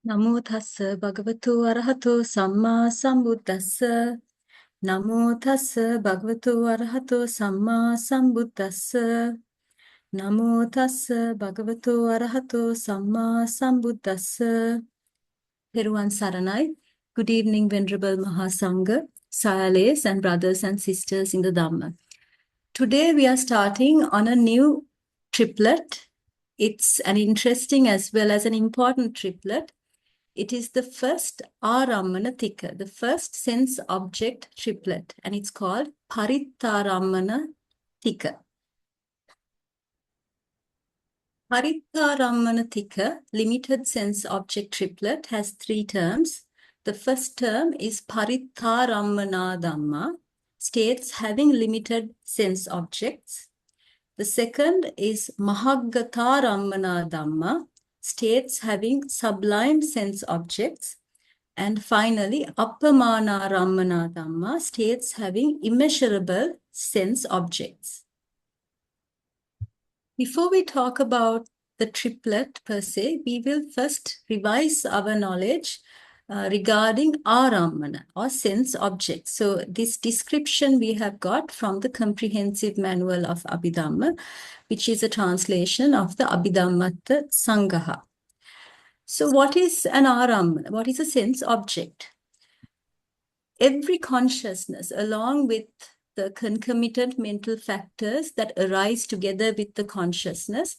Namo tassa bhagavato arahato samma sambuddhassa. Namo tassa bhagavato arahato samma sambuddhassa. Namo tassa bhagavato arahato samma sambuddhassa. Peruvan Saranai. Good evening, Venerable Mahasangha, Sayales, and brothers and sisters in the Dhamma. Today we are starting on a new triplet. It's an interesting as well as an important triplet. It is the first ālambana Tika, the first sense-object triplet, and it's called Parittārammaṇa Tika. Parittārammaṇa Tika, limited sense-object triplet, has three terms. The first term is Parittārammaṇa Dhammā, states having limited sense objects. The second is Mahaggatārammaṇa Dhammā, states having sublime sense objects. And finally, Appamāṇārammaṇa Dhammā, states having immeasurable sense objects. Before we talk about the triplet per se, we will first revise our knowledge regarding ālambana or sense objects. So this description we have got from the Comprehensive Manual of Abhidhamma, which is a translation of the Abhidhammatthasaṅgaha. So what is an ālambana? What is a sense object? Every consciousness, along with the concomitant mental factors that arise together with the consciousness,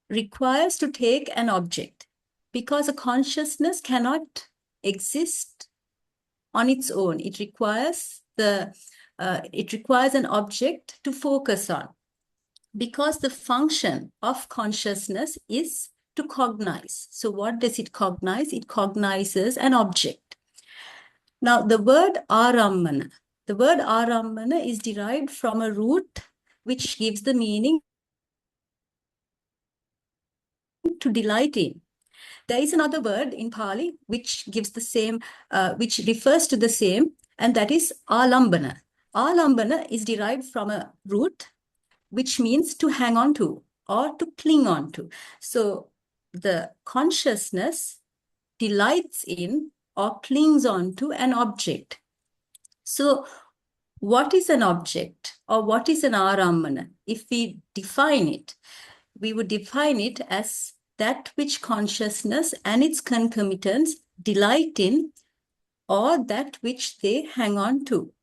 requires to take an object, because a consciousness cannot exist on its own. It requires an object to focus on, because the function of consciousness is to cognize. So what does it cognize? It cognizes an object. Now the word ālambana is derived from a root which gives the meaning to delight in. There is another word in Pali which gives the same, which refers to the same, and that is ālambana. Ālambana is derived from a root which means to hang on to or to cling on to. So the consciousness delights in or clings on to an object. So what is an object or what is an ālambana? If we define it, we would define it as that which consciousness and its concomitants delight in, or that which they hang on to.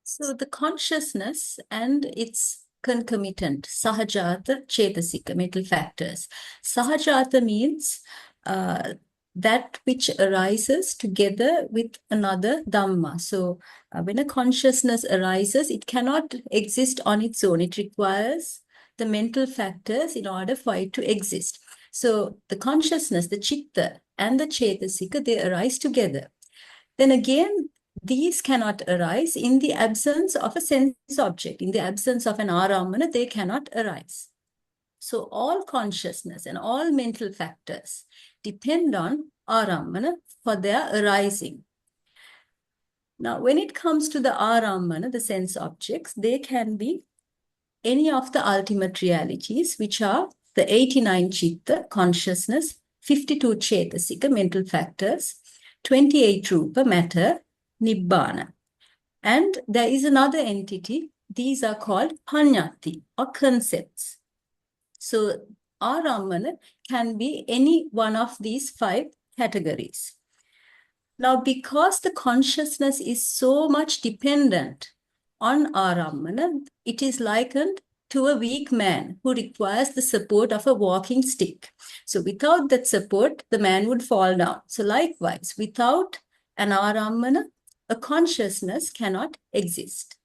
So the consciousness and its concomitant, sahajata, cetasika, mental factors. Sahajata means that which arises together with another Dhamma. So when a consciousness arises, it cannot exist on its own. It requires the mental factors in order for it to exist. So the consciousness, the citta and the cetasika, they arise together. Then again, these cannot arise in the absence of a sense object. In the absence of an ālambana, they cannot arise. So all consciousness and all mental factors depend on ālambana for their arising. Now, when it comes to the ālambana, the sense objects, they can be any of the ultimate realities, which are the 89 citta, consciousness, 52 cetasika, mental factors, 28 rupa, matter, nibbana. And there is another entity. These are called paññatti, or concepts. So ālambana can be any one of these 5 categories. Now, because the consciousness is so much dependent on ālambana, it is likened to a weak man who requires the support of a walking stick. So without that support, the man would fall down. So likewise, without an ālambana, a consciousness cannot exist.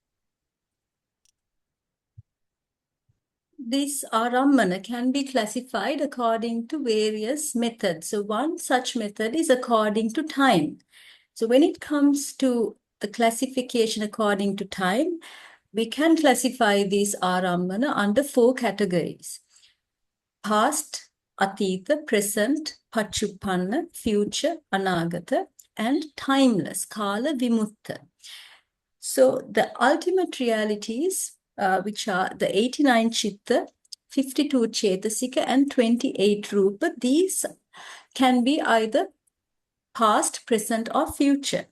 This ālambana can be classified according to various methods. So one such method is according to time. So when it comes to the classification according to time, we can classify these ālambana under 4 categories: past, atita, present, pacchuppanna, future, anagata, and timeless, kala vimutta. So the ultimate realities, which are the 89 citta, 52 Cetasika, and 28 Rupa. These can be either past, present, or future.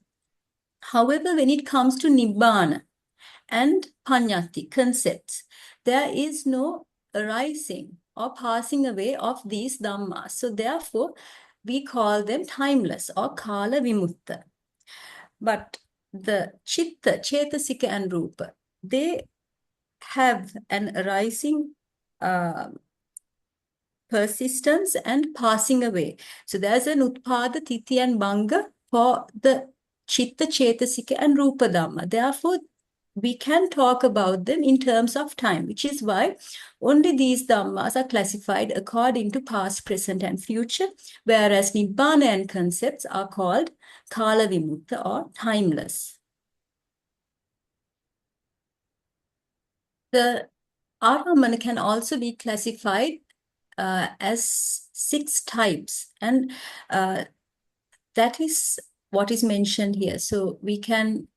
However, when it comes to Nibbana and Paññatti concepts, there is no arising or passing away of these Dhammas. So therefore, we call them timeless or Kala Vimutta. But the Chitta, Cetasika and Rupa, they have an arising persistence and passing away. So there's an Utpada, Titi and Banga for the Chitta, Cetasika and Rupa Dhamma. Therefore, we can talk about them in terms of time, which is why only these Dhammas are classified according to past, present and future, whereas Nibbana and concepts are called Kala Vimutta or timeless. The ālambana can also be classified as 6 types, and that is what is mentioned here. So we can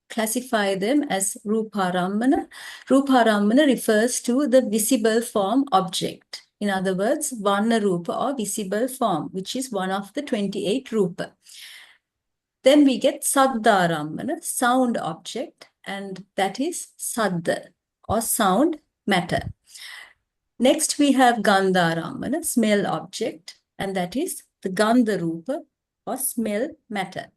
classify them as Rūpārammana. Rūpārammana refers to the visible form object. In other words, Varna Rupa or visible form, which is one of the 28 Rupa. Then we get Saddhārammana, sound object, and that is Saddha or sound matter. Next we have Gandhārammana, smell object, and that is the Gandha Rupa or smell matter.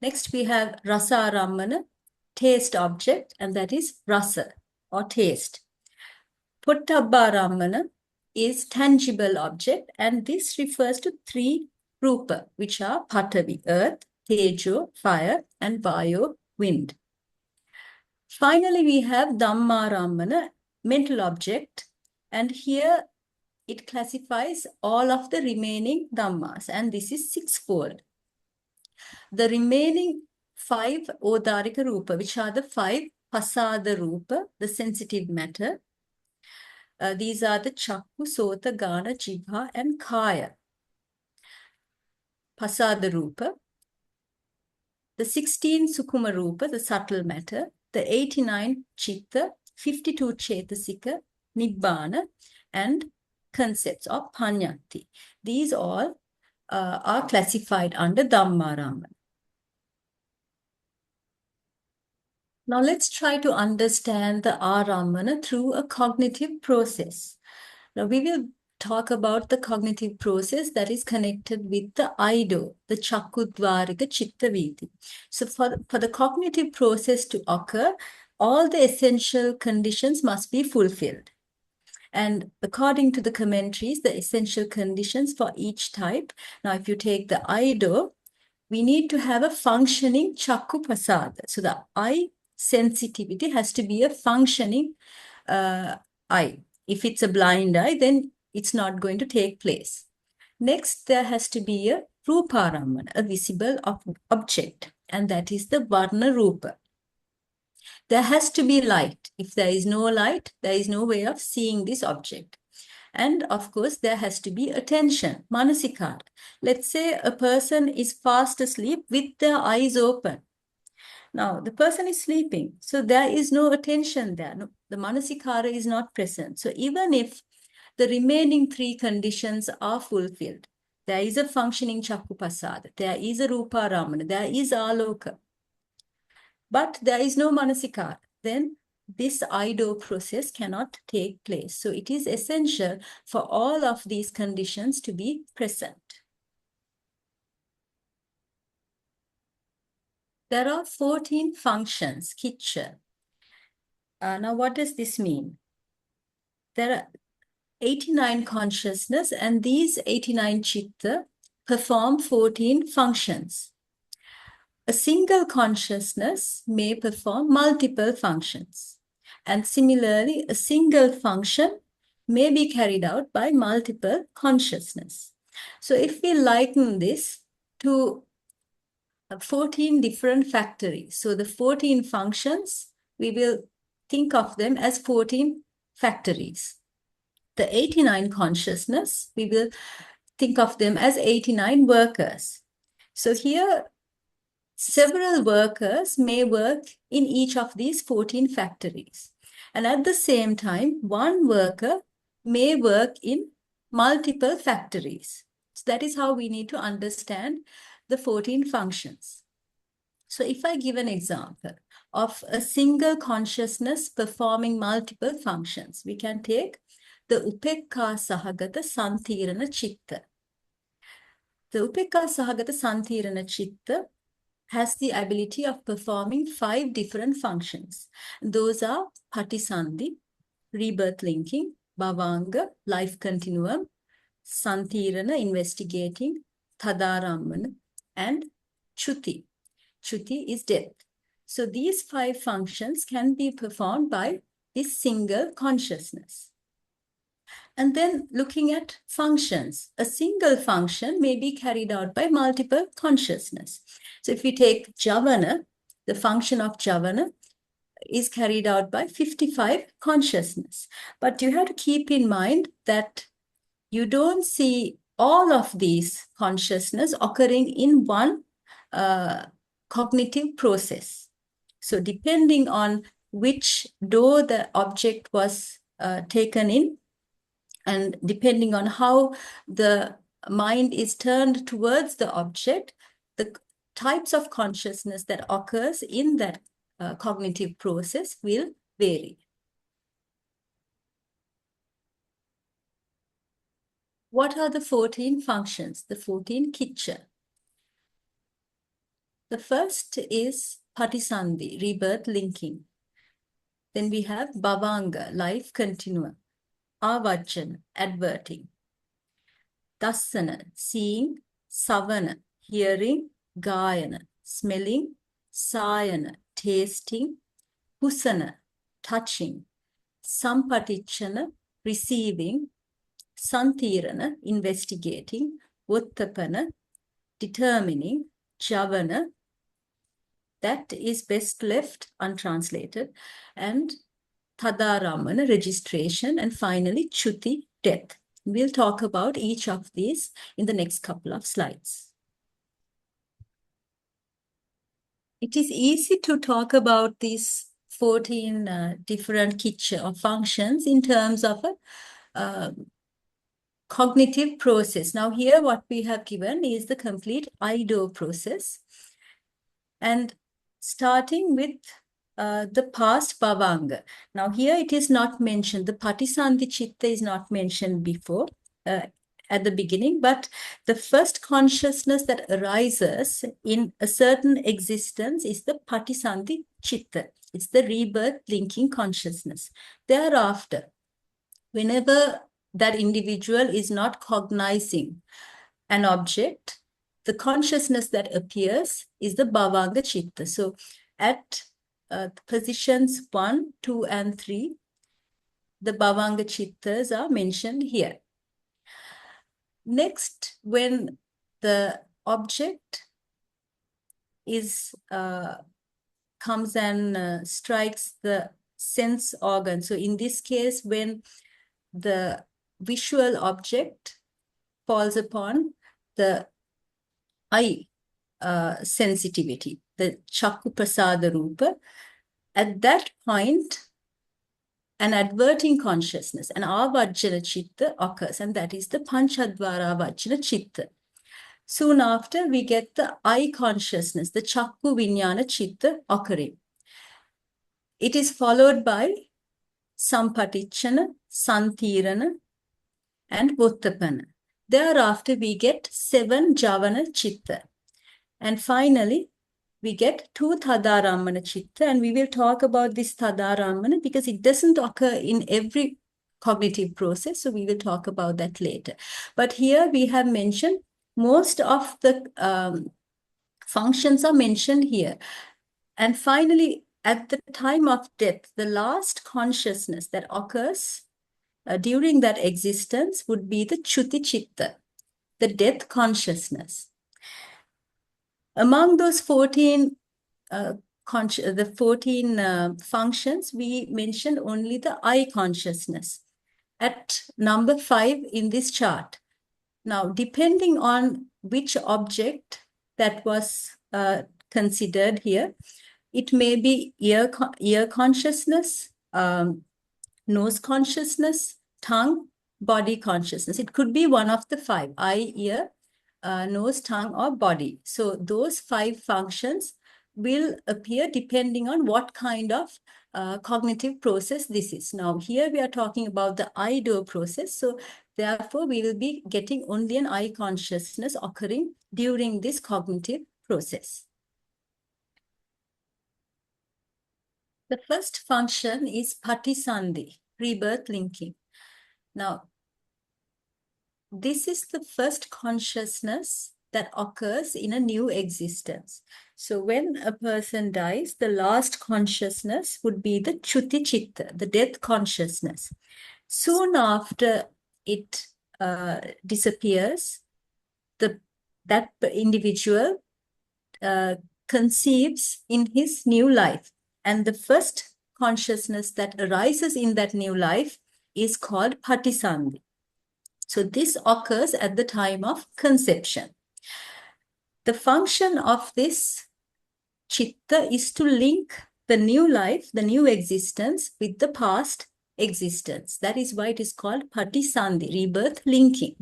Next we have Rasārammana, taste object, and that is rasa or taste. Pottabhārammana is tangible object, and this refers to 3 Rupa, which are Patavi, earth, Tejo, fire, and Vayo, wind. Finally, we have Dhammārammana, mental object, and here it classifies all of the remaining Dhammas, and this is 6-fold. The remaining 5 Odarika Rupa, which are the 5 Pasada Rupa, the sensitive matter. These are the Chakku, Sota, Gana, Jibha, and Kaya. Pasada Rupa. The 16 Sukuma Rupa, the subtle matter. The 89 Chitta, 52 Cetasika, Nibbana, and concepts of Paññatti. These all are classified under Dhammārammana. Now let's try to understand the ārammana through a cognitive process. Now we will talk about the cognitive process that is connected with the I-door, the Chakkudvarika Chitta Viti. So for the cognitive process to occur, all the essential conditions must be fulfilled. And according to the commentaries, the essential conditions for each type. Now, if you take the I-door, we need to have a functioning Chakku Pasada. So the eye sensitivity has to be a functioning eye. If it's a blind eye, then it's not going to take place. Next, there has to be a Rūpārammana, a visible object, and that is the Varna Rupa. There has to be light. If there is no light, there is no way of seeing this object. And of course, there has to be attention, manasikara. Let's say a person is fast asleep with their eyes open. Now, the person is sleeping, so there is no attention there. No, the manasikara is not present. So even if the remaining 3 conditions are fulfilled, there is a functioning Chakkupasada, there is a Rūpārammana, there is Āloka, but there is no manasikara, then this I-door process cannot take place. So it is essential for all of these conditions to be present. There are 14 functions, kicca. Now, what does this mean? There are 89 consciousness, and these 89 chitta perform 14 functions. A single consciousness may perform multiple functions. And similarly, a single function may be carried out by multiple consciousness. So if we liken this to 14 different factories, so the 14 functions, we will think of them as 14 factories. The 89 consciousness, we will think of them as 89 workers. So here, several workers may work in each of these 14 factories. And at the same time, one worker may work in multiple factories. So that is how we need to understand the 14 functions. So if I give an example of a single consciousness performing multiple functions, we can take the upekka sahagata santirana chitta. The upekka sahagata santirana chitta has the ability of performing 5 different functions. Those are patisandhi, rebirth linking, bhavanga, life continuum, santirana, investigating, tadarammana, and chuti. Chuti is death. So these 5 functions can be performed by this single consciousness. And then looking at functions, a single function may be carried out by multiple consciousness. So if we take javana, the function of javana is carried out by 55 consciousness. But you have to keep in mind that you don't see all of these consciousness occurring in one cognitive process. So depending on which door the object was taken in, and depending on how the mind is turned towards the object, the types of consciousness that occurs in that cognitive process will vary. What are the 14 functions, the 14 kicca? The first is patisandhi, rebirth linking. Then we have bhavanga, life continuum. Avajjana, adverting. Dassana, seeing. Savana, hearing. Gayana, smelling. Sayana, tasting. Husana, touching. Sampatichana, receiving. Santirana, investigating. Uttapana, determining. Javana, that is best left untranslated. And Tadarammana, registration, and finally chuti, death. We'll talk about each of these in the next couple of slides. It is easy to talk about these 14 different kicca or functions in terms of a cognitive process. Now here what we have given is the complete I-door process. And starting with the past bhavanga. Now here it is not mentioned, the patisandhi chitta is not mentioned before at the beginning, but the first consciousness that arises in a certain existence is the patisandhi chitta. It's the rebirth linking consciousness. Thereafter, whenever that individual is not cognizing an object, the consciousness that appears is the bhavanga chitta. So at positions 1, 2, and 3, the bhavanga chittas are mentioned here. Next, when the object is comes and strikes the sense organ. So in this case, when the visual object falls upon the eye sensitivity, the chakku prasada rupa, at that point, an adverting consciousness, an avajjana chitta occurs, and that is the panchadvara avajjana chitta. Soon after, we get the eye consciousness, the chakku vijnana chitta occurring. It is followed by sampatichana, santirana, and uttapana. Thereafter, we get 7 javana chitta. And finally, we get 2 tadarammana chitta, and we will talk about this tadarammana because it doesn't occur in every cognitive process, so we will talk about that later. But here we have mentioned most of the functions are mentioned here. And finally, at the time of death, the last consciousness that occurs during that existence would be the chuti chitta, the death consciousness. Among those 14 functions, we mentioned only the I consciousness at number 5 in this chart. Now, depending on which object that was considered here, it may be ear consciousness, nose consciousness, tongue, body consciousness. It could be one of the five: eye, ear, nose, tongue, or body. So those five functions will appear depending on what kind of cognitive process this is. Now, here we are talking about the eye door process. So therefore, we will be getting only an eye consciousness occurring during this cognitive process. The first function is patisandhi, rebirth linking. Now, this is the first consciousness that occurs in a new existence. So when a person dies, the last consciousness would be the chuti chitta, the death consciousness. Soon after it disappears, that individual conceives in his new life. And the first consciousness that arises in that new life is called patisandhi. So this occurs at the time of conception. The function of this chitta is to link the new life, the new existence, with the past existence. That is why it is called patisandhi, rebirth linking.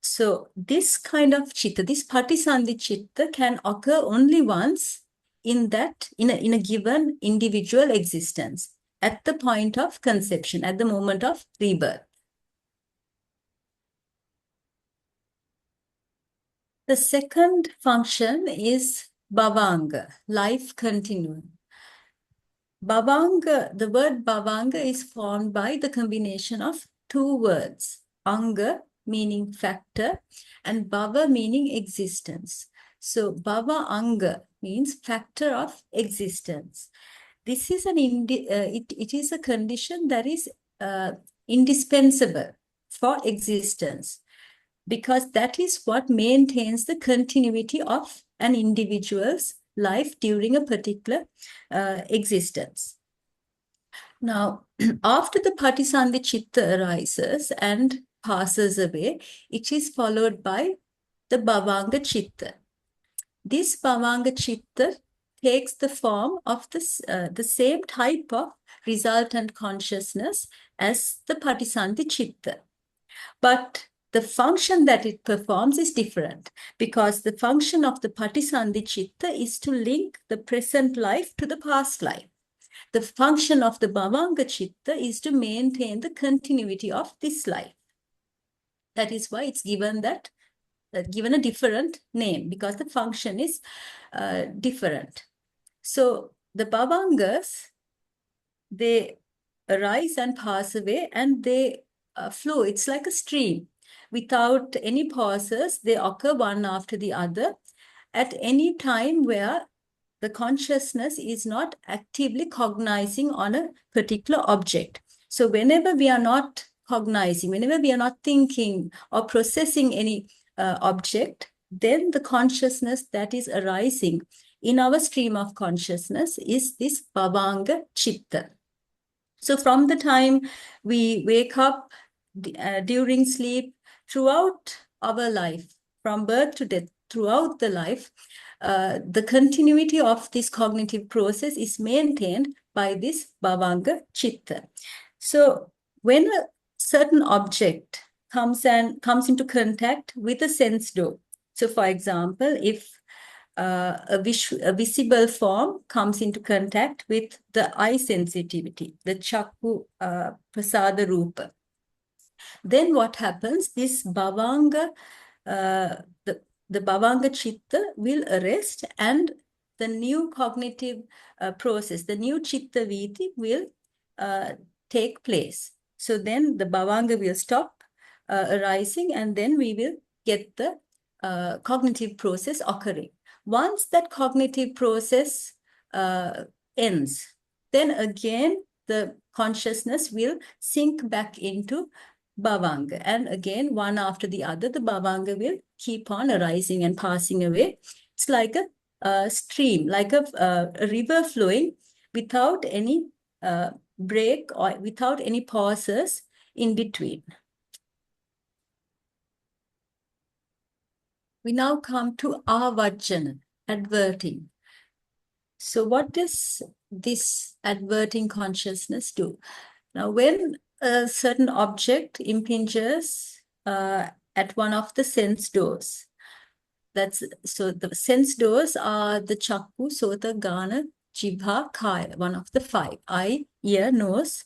So this kind of chitta, this patisandhi chitta, can occur only once in a given individual existence, at the point of conception, at the moment of rebirth. The second function is bhavanga, life continuum. Bhavanga, the word bhavanga is formed by the combination of two words, anga meaning factor and bhava meaning existence. So bhava anga means factor of existence. This is it is a condition that is indispensable for existence, because that is what maintains the continuity of an individual's life during a particular existence. Now, after the patisandhi chitta arises and passes away, it is followed by the bhavanga chitta. This bhavanga chitta takes the form of the same type of resultant consciousness as the patisandhi chitta. But the function that it performs is different, because the function of the patisandhi chitta is to link the present life to the past life. The function of the bhavanga chitta is to maintain the continuity of this life. That is why it's given a different name, because the function is different. So the bhavangas, they arise and pass away, and they flow. It's like a stream. Without any pauses, they occur one after the other at any time where the consciousness is not actively cognizing on a particular object. So whenever we are not cognizing, whenever we are not thinking or processing any object, then the consciousness that is arising in our stream of consciousness is this bhavanga chitta. So from the time we wake up, during sleep, throughout our life, from birth to death, throughout the life, the continuity of this cognitive process is maintained by this bhavanga chitta. So when a certain object comes into contact with a sense door, so for example, if a visible form comes into contact with the eye sensitivity, the chakku prasada rupa, then what happens? This bhavanga, the bhavanga chitta will arrest, and the new cognitive process, the new chitta viti will take place. So then the bhavanga will stop arising, and then we will get the cognitive process occurring. Once that cognitive process ends, then again the consciousness will sink back into bhavanga. And again, one after the other, the bhavanga will keep on arising and passing away. It's like a stream, like a river flowing without any break or without any pauses in between. We now come to avajjana, adverting. So what does this adverting consciousness do? Now, when a certain object impinges at one of the sense doors, so the sense doors are the chakku, sota, gana, jibha, kaya, one of the five: eye, ear, nose,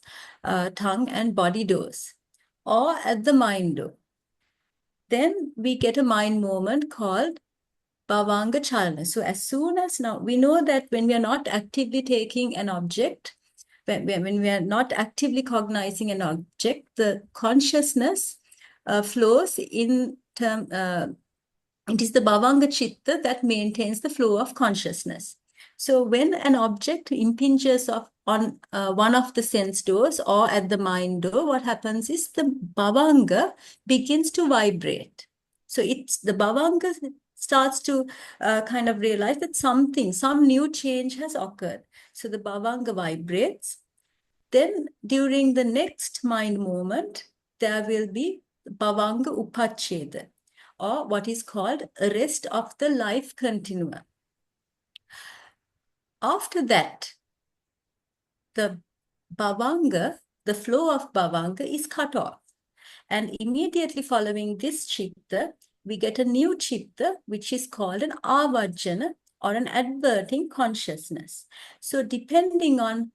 tongue, and body doors, or at the mind door. Then we get a mind movement called bhavanga chalana. So as soon as now, we know that when we are not actively taking an object, when we are not actively cognizing an object, the consciousness flows in term. It is the bhavanga chitta that maintains the flow of consciousness. So when an object impinges on one of the sense doors or at the mind door, what happens is the bhavanga begins to vibrate. So the bhavanga starts to kind of realize that some new change has occurred. So the bhavanga vibrates. Then during the next mind moment, there will be bhavanga upacheda, or what is called arrest of the life continuum. After that, the bhavanga, the flow of bhavanga is cut off. And immediately following this chitta, we get a new chitta, which is called an avajjana, or an adverting consciousness. So depending on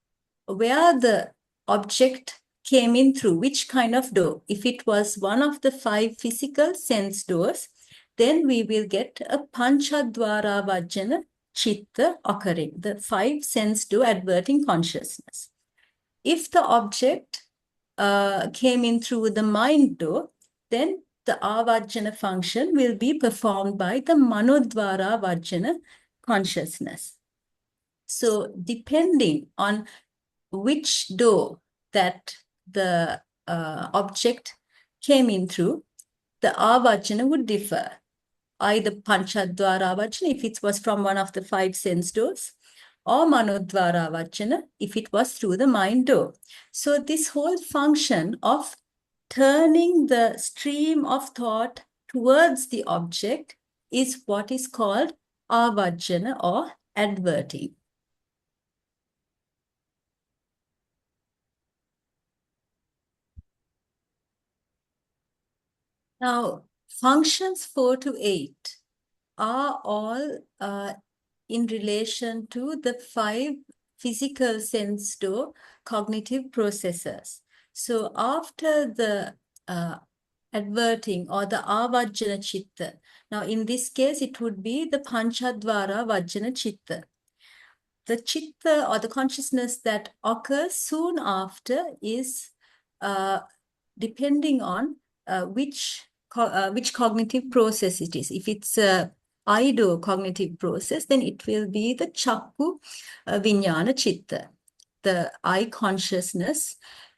where the object came in through, which kind of door, if it was one of the five physical sense doors, then we will get a panchadvāravajjana chitta occurring, the five sense door adverting consciousness. If the object came in through the mind door, then the avajjana function will be performed by the manodvāravajjana consciousness. So depending on which door that the object came in through, the avajjana would differ. Either panchadvāravajjana if it was from one of the five sense doors, or manodvāravajjana if it was through the mind door. So this whole function of turning the stream of thought towards the object is what is called avajjana, or adverting. Now, functions 4 to 8 are all in relation to the five physical sense door cognitive processes. So after the adverting or the avajjana chitta, now in this case it would be the panchadvara vajjana chitta. The chitta, or the consciousness that occurs soon after, is depending on which cognitive process it is. If it's a eye-door cognitive process, then it will be the chakku vijnana chitta, the eye consciousness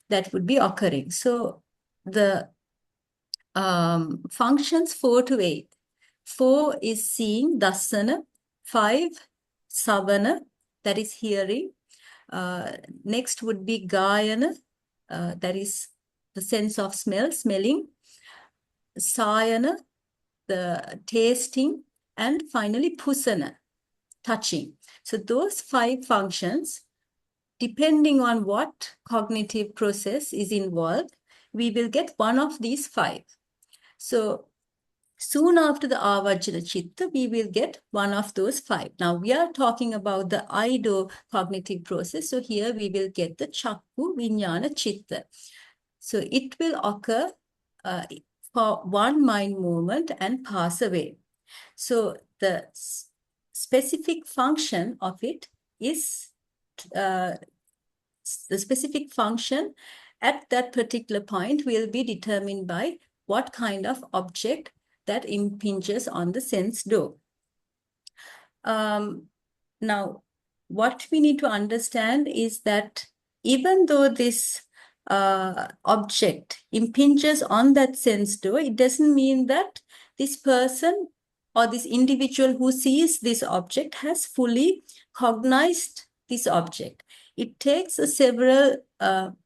that would be occurring. So the functions 4 to 8. 4 is seeing, dasana. 5, savana, that is hearing. Next would be gayana, that is the sense of smell, smelling. Sayana, the tasting. And finally, pusana, touching. So those 5 functions, depending on what cognitive process is involved, we will get one of these 5. So soon after the avajjana chitta, we will get one of those 5. Now we are talking about the eye-door cognitive process. So here we will get the chakku vijnana chitta. So it will occur for one mind movement and pass away. So the specific function of it is the specific function at that particular point will be determined by what kind of object that impinges on the sense door. Now, what we need to understand is that even though this object impinges on that sense door, it doesn't mean that this person or this individual who sees this object has fully cognized this object. It takes several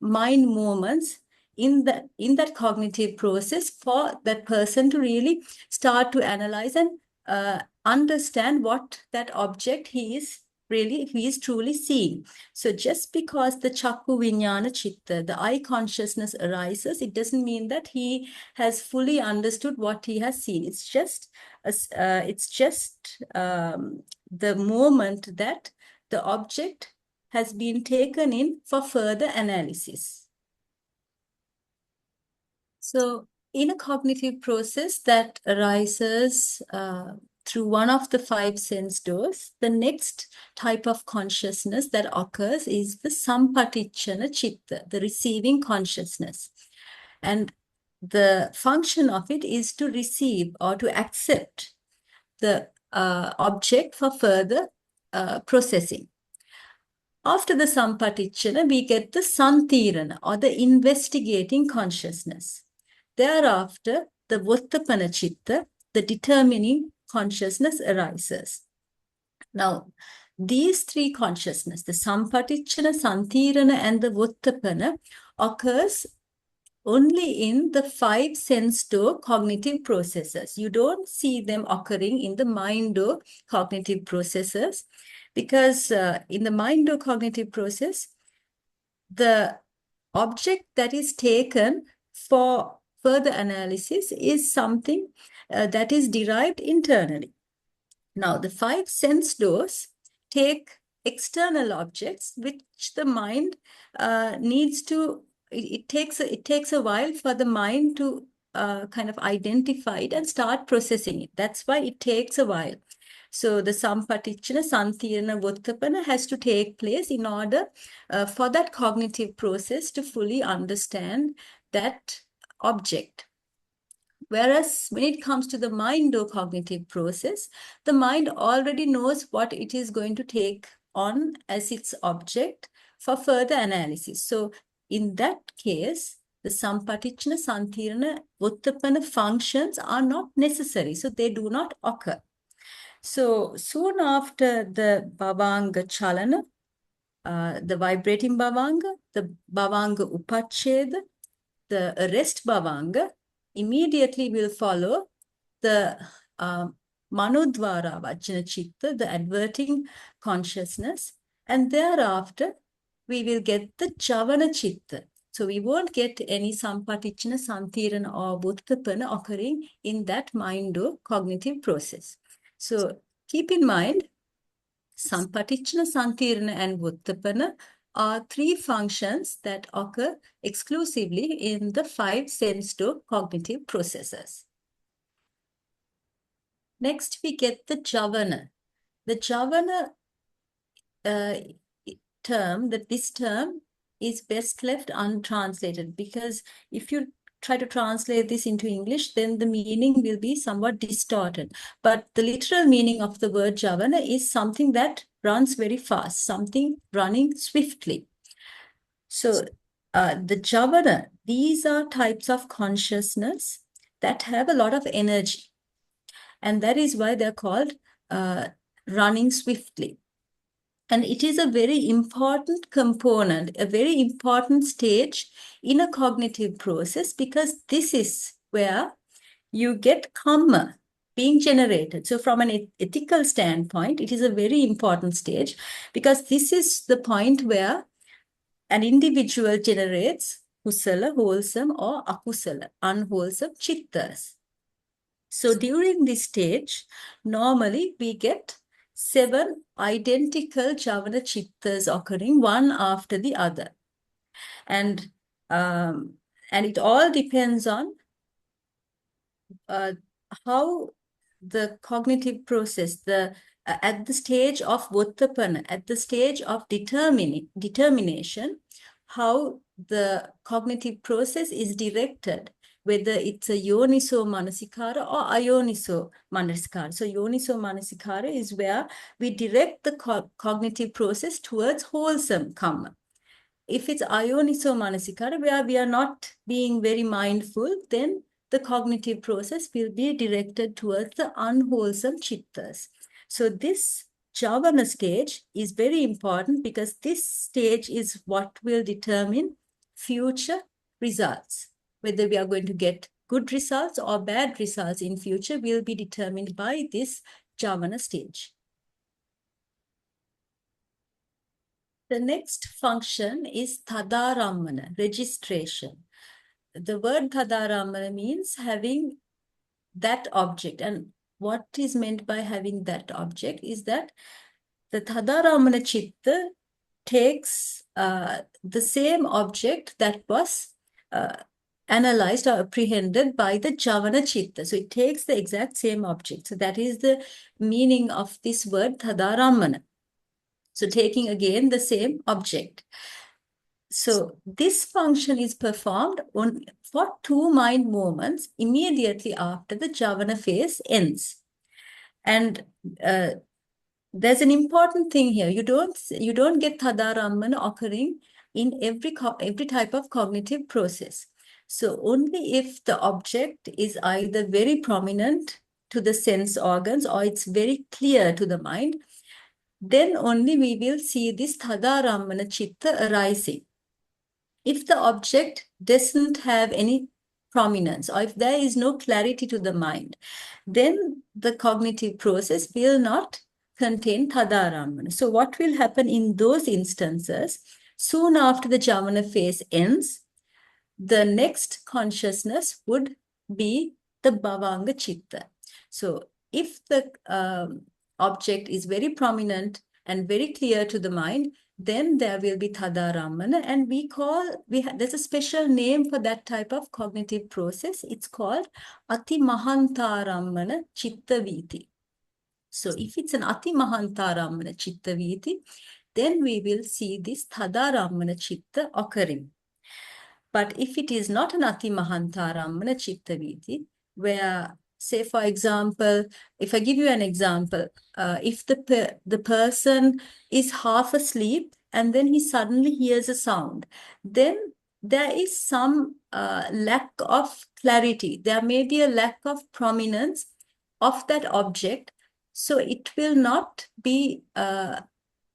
mind moments in that cognitive process for that person to really start to analyze and understand what that object he is really, he is truly seeing. So just because the chakku viññāna chitta, the eye consciousness arises, it doesn't mean that he has fully understood what he has seen. It's just the moment that the object has been taken in for further analysis. So in a cognitive process that arises through one of the 5 sense doors, the next type of consciousness that occurs is the sampaticcana citta, the receiving consciousness. And the function of it is to receive or to accept the object for further processing. After the sampaticcana, we get the santirana, or the investigating consciousness. Thereafter, the vuttapana citta, the determining consciousness, arises. Now, these 3 consciousness, the sampaticcana, santirana, and the vuttapana, occurs only in the 5 sense door cognitive processes. You don't see them occurring in the mind door cognitive processes, because in the mind door cognitive process, the object that is taken for further analysis is something that is derived internally. Now, the 5 sense doors take external objects which the mind needs to, it takes a while for the mind to kind of identify it and start processing it. That's why it takes a while. So the sampaticcana, santirana, vuttapana has to take place in order for that cognitive process to fully understand that object. Whereas when it comes to the mind or cognitive process, the mind already knows what it is going to take on as its object for further analysis. So in that case, the sampaticcana, santirana, vuttapana functions are not necessary. So they do not occur. So soon after the bhavanga chalana, the vibrating bhavanga, the bhavanga upachcheda, the rest bhavanga, immediately will follow the manodvara vajjana citta, the adverting consciousness, and thereafter we will get the javana citta. So we won't get any sampaticcana, santirana, or vuttapana occurring in that mind or cognitive process. So keep in mind, sampaticcana, santirana, and vuttapana are 3 functions that occur exclusively in the 5 sense door cognitive processes. Next, we get the javana. The javana this term is best left untranslated, because if you try to translate this into English, then the meaning will be somewhat distorted. But the literal meaning of the word javana is something that runs very fast, something running swiftly. So the javana, these are types of consciousness that have a lot of energy. And that is why they're called running swiftly. And it is a very important component, a very important stage in a cognitive process, because this is where you get karma being generated. So from an ethical standpoint, it is a very important stage, because this is the point where an individual generates kusala, wholesome, or akusala, unwholesome chittas. So during this stage, normally we get 7 identical javana chittas occurring one after the other. And it all depends on how the cognitive process, at the stage of vuttapana, at the stage of determination, how the cognitive process is directed, whether it's a yoniso manasikara or ayoniso manasikara. So yoniso manasikara is where we direct the cognitive process towards wholesome karma. If it's ayoniso manasikara, where we are not being very mindful, then the cognitive process will be directed towards the unwholesome chittas. So this javana stage is very important, because this stage is what will determine future results. Whether we are going to get good results or bad results in future will be determined by this javana stage. The next function is Tadarammana, registration. The word Tadarammana means having that object. And what is meant by having that object is that the Tadarammana Chitta takes the same object that was analyzed or apprehended by the Javana Chitta. So it takes the exact same object. So that is the meaning of this word Tadarammana. So taking again the same object. So this function is performed for 2 mind movements immediately after the Javana phase ends. And there's an important thing here. You don't get Tadarammana occurring in every type of cognitive process. So only if the object is either very prominent to the sense organs or it's very clear to the mind, then only we will see this Tadarammana Chitta arising. If the object doesn't have any prominence, or if there is no clarity to the mind, then the cognitive process will not contain Tadarammana. So what will happen in those instances? Soon after the Javana phase ends, the next consciousness would be the Bhavanga Chitta. So if the object is very prominent and very clear to the mind, then there will be Tadarammana, and there's a special name for that type of cognitive process. It's called Atthasālinī Chitta Viti. So if it's an Atthasālinī Chitta Viti, then we will see this Tadarammana Chitta occurring. But if it is not an Atthasālinī Chitta Viti, where, say, for example, if I give you an example, if the person is half asleep and then he suddenly hears a sound, then there is some lack of clarity. There may be a lack of prominence of that object. So it will not be an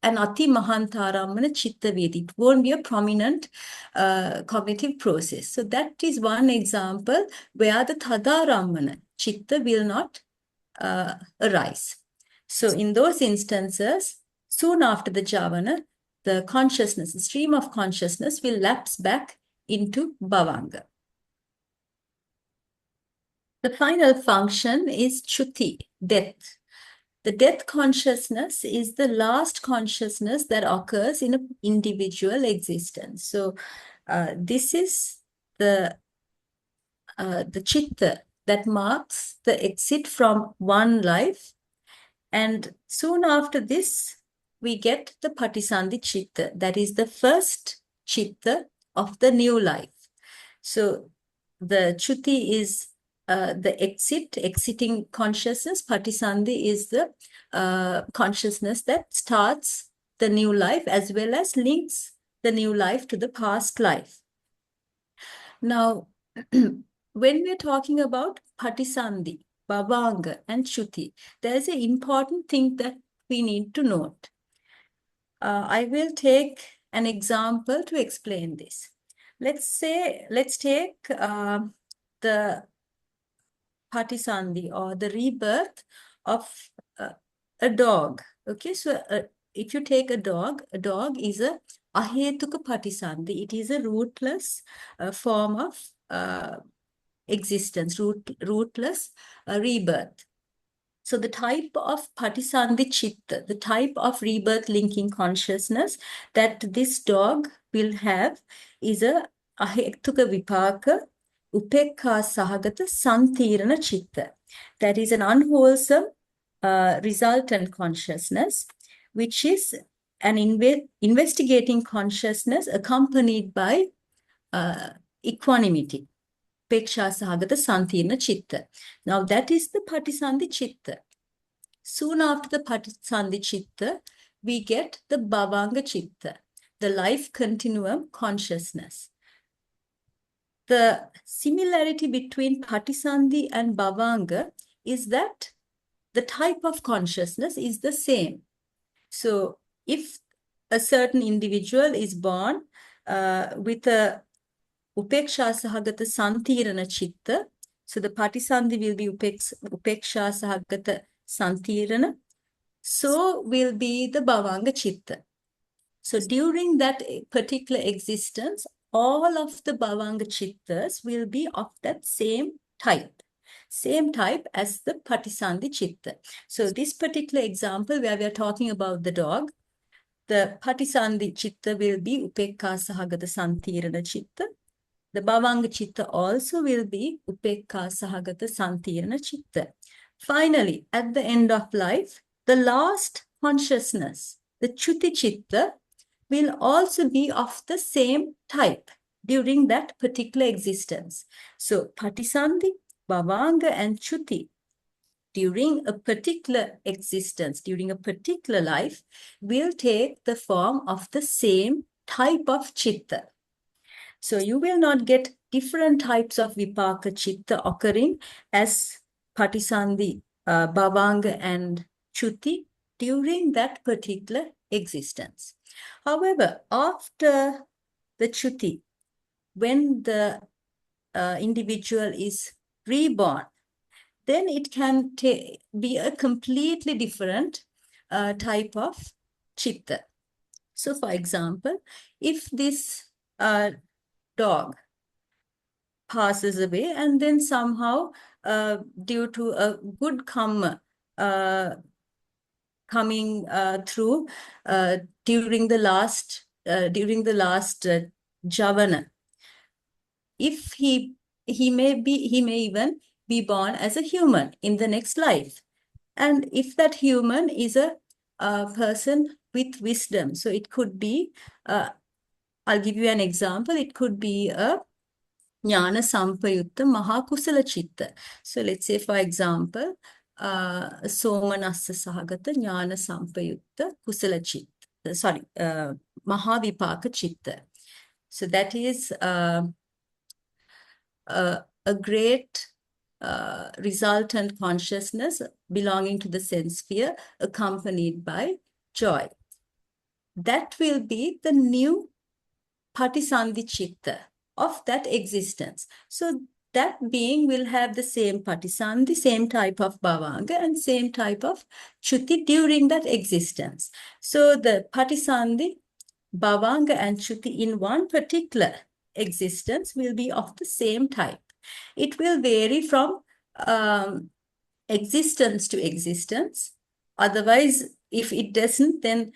Atthasālinī Chitta Viti. It won't be a prominent cognitive process. So that is one example where the Tadarammana Chitta will not arise. So in those instances, soon after the Javana, the consciousness, the stream of consciousness will lapse back into Bhavanga. The final function is Chuti, death. The death consciousness is the last consciousness that occurs in an individual existence. So this is the Chitta that marks the exit from one life. And soon after this, we get the Patisandhi Chitta, that is the first Chitta of the new life. So the Chuti is the exiting consciousness. Patisandhi is the consciousness that starts the new life as well as links the new life to the past life. Now, when we're talking about Patisandhi, Bhavanga, and Chuti, there's an important thing that we need to note. I will take an example to explain this. Let's take the Patisandhi, or the rebirth of a dog. Okay, so if you take a dog is a ahetuka Patisandhi. It is a rootless form of existence, rootless rebirth. So the type of Patisandhi Chitta, the type of rebirth linking consciousness that this dog will have is a ahetuka vipaka upekha sahagata santirana chitta. That is an unwholesome resultant consciousness, which is an investigating consciousness accompanied by equanimity. Upeksha sahagata santirana chitta. Now that is the Patisandhi Chitta. Soon after the Patisandhi Chitta, we get the Bhavanga Chitta, the life continuum consciousness. The similarity between Patisandhi and Bhavanga is that the type of consciousness is the same. So if a certain individual is born with a Upeksha Sahagata Santirana Chitta, so the Patisandhi will be Upeksha Sahagata Santirana, so will be the Bhavanga Chitta. So during that particular existence, all of the bhavanga chittas will be of that same type as the patisandhi chitta. So this particular example where we are talking about the dog, the patisandhi chitta will be upekkha-sahagata santirana chitta. The bhavanga chitta also will be upekkha-sahagata santirana chitta. Finally, at the end of life, the last consciousness, the chuti chitta, will also be of the same type during that particular existence. So patisandhi, bhavanga, and chuti during a particular existence, during a particular life, will take the form of the same type of chitta. So you will not get different types of vipaka chitta occurring as patisandhi, bhavanga, and chuti during that particular existence. However, after the chuti, when the individual is reborn, then it can be a completely different type of chitta. So, for example, if this dog passes away and then somehow due to a good karma coming through during the last javana, if he may even be born as a human in the next life, and if that human is a person with wisdom, so it could be I'll give you an example. It could be a jnana sampayutta mahakusala chitta. So let's say, for example, somanassa sahagata jnana sampayutta kusala chitta. Sorry, mahavipaka chitta. So that is a great resultant consciousness belonging to the sense sphere, accompanied by joy. That will be the new patisandhi chitta of that existence. So that being will have the same patisandhi, same type of bhavanga, and same type of chuti during that existence. So the patisandhi, bhavanga, and chuti in one particular existence will be of the same type. It will vary from existence to existence. Otherwise, if it doesn't, then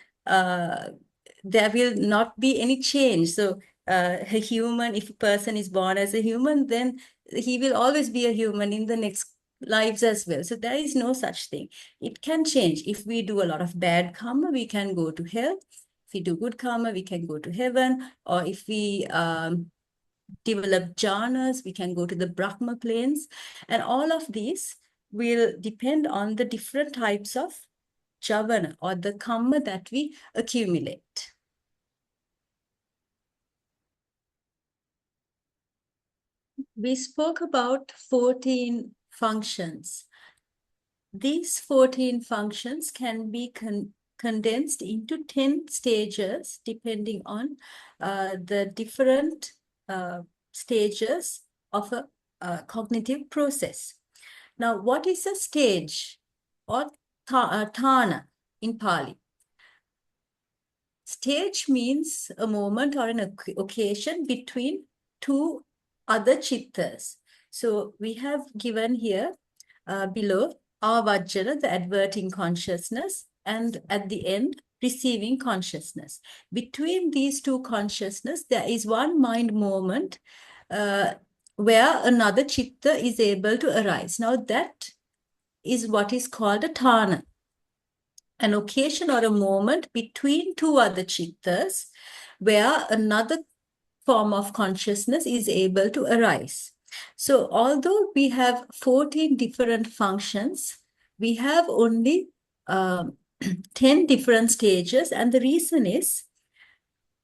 there will not be any change. So a human, if a person is born as a human, then he will always be a human in the next lives as well. So there is no such thing. It can change. If we do a lot of bad karma, we can go to hell. If we do good karma, we can go to heaven. Or if we develop jhanas, we can go to the Brahma planes. And all of these will depend on the different types of javana or the karma that we accumulate. We spoke about 14 functions. These 14 functions can be condensed into 10 stages depending on the different stages of a cognitive process. Now, what is a stage or thana in Pali? Stage means a moment or an occasion between two other chittas. So we have given here below avajjana, the adverting consciousness, and at the end, receiving consciousness. Between these two consciousness, there is one mind moment where another chitta is able to arise. Now that is what is called a thana, an occasion or a moment between two other chittas where another form of consciousness is able to arise. So although we have 14 different functions, we have only 10 different stages, and the reason is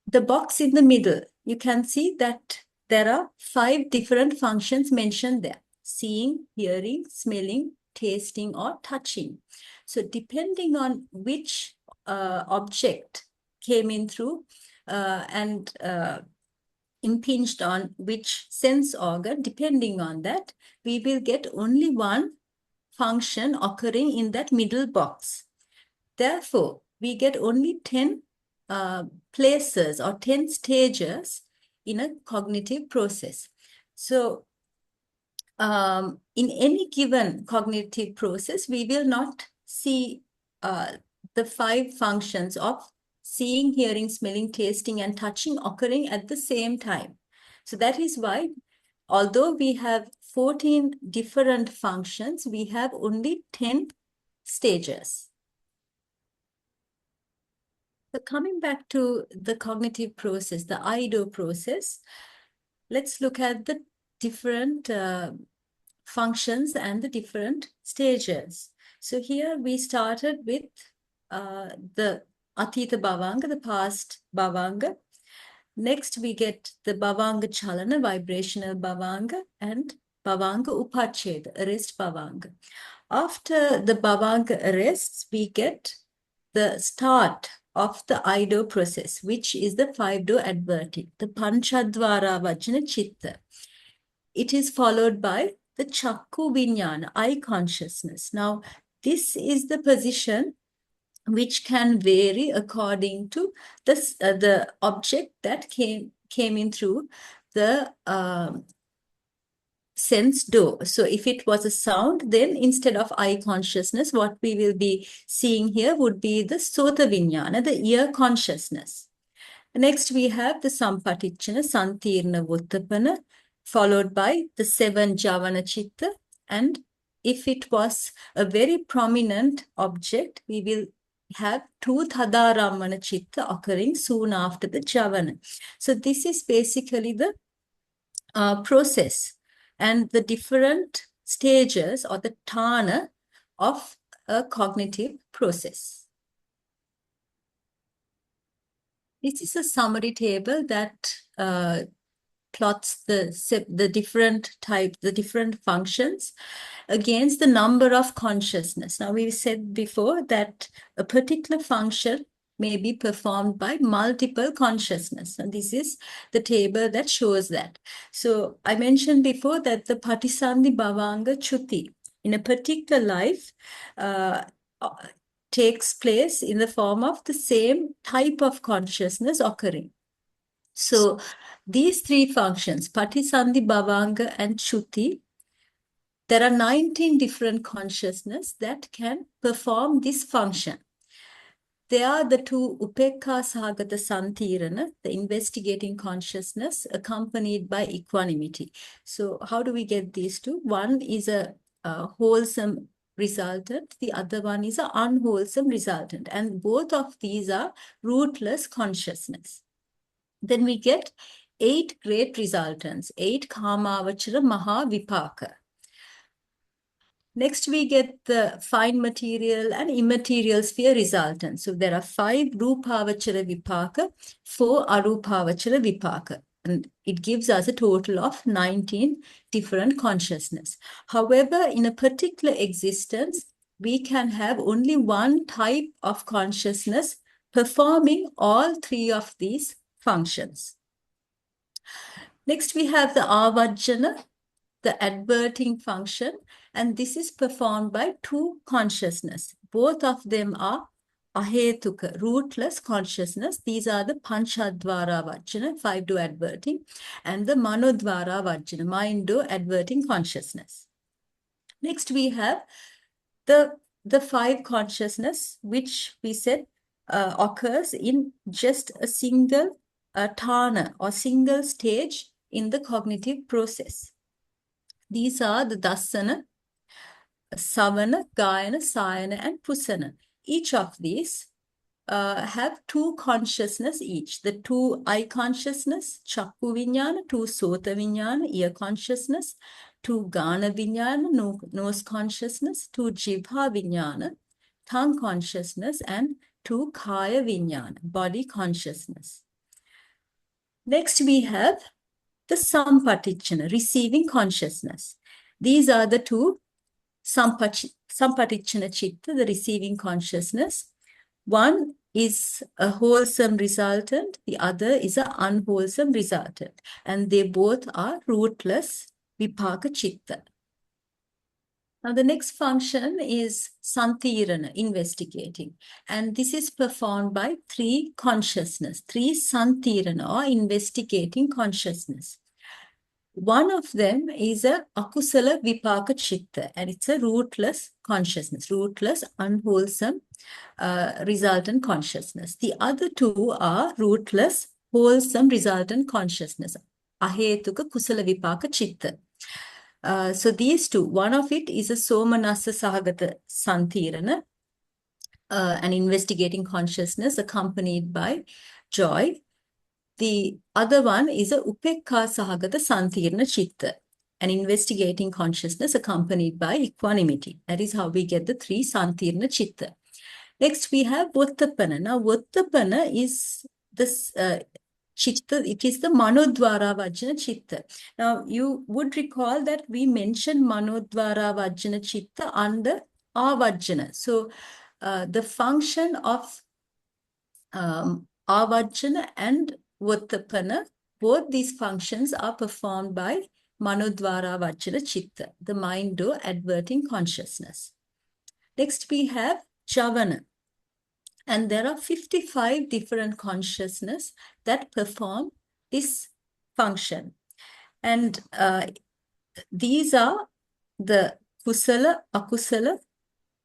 the box in the middle. You can see that there are 5 different functions mentioned there: seeing, hearing, smelling, tasting, or touching. So depending on which object came in through and impinged on which sense organ, depending on that, we will get only one function occurring in that middle box. Therefore, we get only 10 places or 10 stages in a cognitive process. So in any given cognitive process, we will not see the 5 functions of seeing, hearing, smelling, tasting, and touching occurring at the same time. So that is why, although we have 14 different functions, we have only 10 stages. So coming back to the cognitive process, the IDO process, let's look at the different functions and the different stages. So here we started with the Atita Bhavanga, the past Bhavanga. Next we get the Bhavanga Chalana, vibrational Bhavanga, and Bhavanga Upacheda, arrest Bhavanga. After the Bhavanga arrests, we get the start of the IDO process, which is the 5-do adverting, the Panchadvara Vajana Chitta. It is followed by the Chakku Viññāna, eye consciousness. Now, this is the position which can vary according to the object that came in through the sense door. So if it was a sound, then instead of eye consciousness, what we will be seeing here would be the Sota Viññāna, the ear consciousness. Next, we have the Sampatichana, Santirna Vuttapana, followed by the 7 Javana Chitta. And if it was a very prominent object, we will have 2 Tadarammana Chitta occurring soon after the Javana. So this is basically the process and the different stages or the Thana of a cognitive process. This is a summary table that plots the different functions against the number of consciousness. Now, we said before that a particular function may be performed by multiple consciousness. And this is the table that shows that. So I mentioned before that the Patisandhi Bhavanga Chuti in a particular life takes place in the form of the same type of consciousness occurring. So these 3 functions, Patisandhi, Bhavanga, and Chuti, there are 19 different consciousness that can perform this function. They are the 2 Upekkha-sahagata Santirana, the investigating consciousness, accompanied by equanimity. So how do we get these 2? One is a wholesome resultant, the other one is an unwholesome resultant. And both of these are rootless consciousness. Then we get 8 great resultants, 8 Kamavachara Maha Vipaka. Next, we get the fine material and immaterial sphere resultants. So there are 5 Rupavachara Vipaka, 4 Arupavachara Vipaka. And it gives us a total of 19 different consciousness. However, in a particular existence, we can have only one type of consciousness performing all 3 of these functions. Next, we have the avajjana, the adverting function, and this is performed by 2 consciousness. Both of them are ahetuka, rootless consciousness. These are the panchadvara vajjana, 5-do adverting, and the manodvara vajjana, mind-do adverting consciousness. Next, we have the 5 consciousness, which we said occurs in just a single thana or single stage in the cognitive process. These are the dasana, savana, gayana, sayana, and pusana. Each of these have 2 consciousness each. The 2 eye consciousness, chakku viññāna, 2 sota viññāna, ear consciousness, 2 gana viññāna, nose consciousness, 2 jibha viññāna, tongue consciousness, and 2 kaya viññāna, body consciousness. Next, we have the sampatichana, receiving consciousness. These are the 2 sampatichana chitta, the receiving consciousness. One is a wholesome resultant, the other is an unwholesome resultant, and they both are rootless vipaka chitta. Now, the next function is santirana, investigating. And this is performed by three consciousness, three santirana, or investigating consciousness. One of them is a akusala vipaka chitta, and it's a rootless consciousness, rootless, unwholesome resultant consciousness. The other two are rootless, wholesome resultant consciousness, ahetuka kusala vipaka chitta. So these two, one of it is a somanassa sahagata santirana, an investigating consciousness accompanied by joy. The other one is a upekka sahagata santirana chitta, an investigating consciousness accompanied by equanimity. That is how we get the three santirana chitta. Next, we have Vottapana. Now, Vottapana is this chitta, it is the manodvara vajjana chitta. Now, you would recall that we mentioned manodvara vajjana chitta under avajjana. So, the function of avajjana and Vottapana, both these functions are performed by manodvara vajjana chitta, the mind door adverting consciousness. Next, we have Javana. And there are 55 different consciousness that perform this function. And these are the kusala, akusala,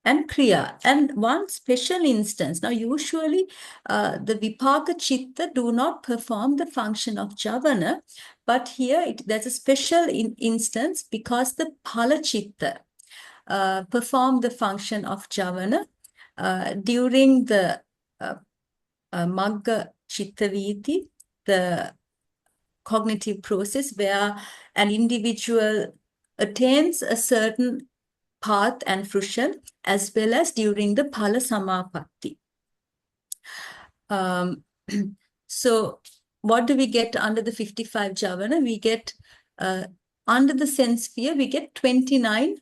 and kriya. And one special instance, now usually the vipaka chitta do not perform the function of javana, but here there's a special instance because the phala chitta perform the function of javana during the magga chitta viti, the cognitive process where an individual attains a certain path and fruition, as well as during the phala samapatti. So what do we get under the 55 javana? We get, under the sense sphere, we get 29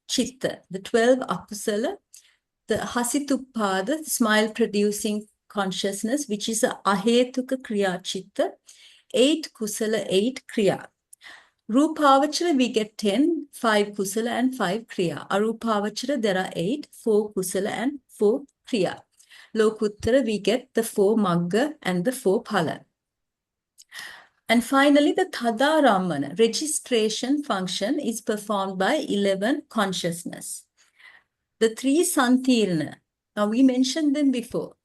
chitta, the 12 akusala, the hasituppada, smile-producing consciousness, which is a ahetuka kriya chitta, 8 kusala, 8 kriya. Rupavachara, we get 10, 5 kusala and 5 kriya. Arupavachara, there are 8, 4 kusala and 4 kriya. Lokuttara, we get the 4 magga and the 4 phala. And finally, the Tadārammana, registration function, is performed by 11 consciousness. The 3 santirana, now we mentioned them before.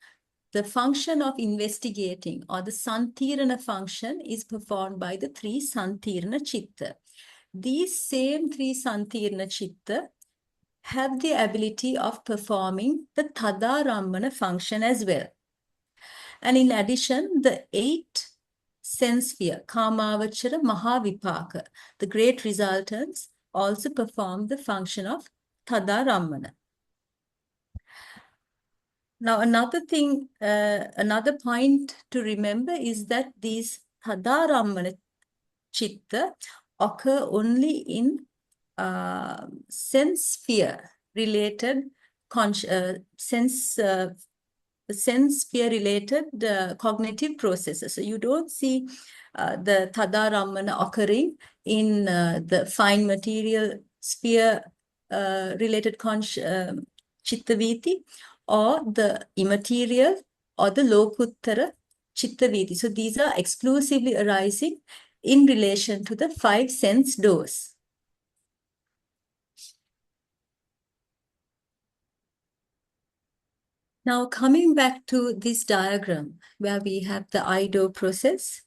The function of investigating, or the santirana function, is performed by the 3 santirana chitta. These same 3 santirana chitta have the ability of performing the Tadārammana function as well. And in addition, the 8 sense sphere, Kāmāvachara Mahāvipāka, the great resultants, also perform the function of Tadārammana. Now, another thing, another point to remember is that these Tadārammana chitta occur only in sense sphere related sense sphere related cognitive processes. So you don't see the Tadārammana occurring in the fine material sphere related chittaviti, or the immaterial, or the lokuttara chittaviti. So these are exclusively arising in relation to the 5 sense doors. Now, coming back to this diagram where we have the I-door process,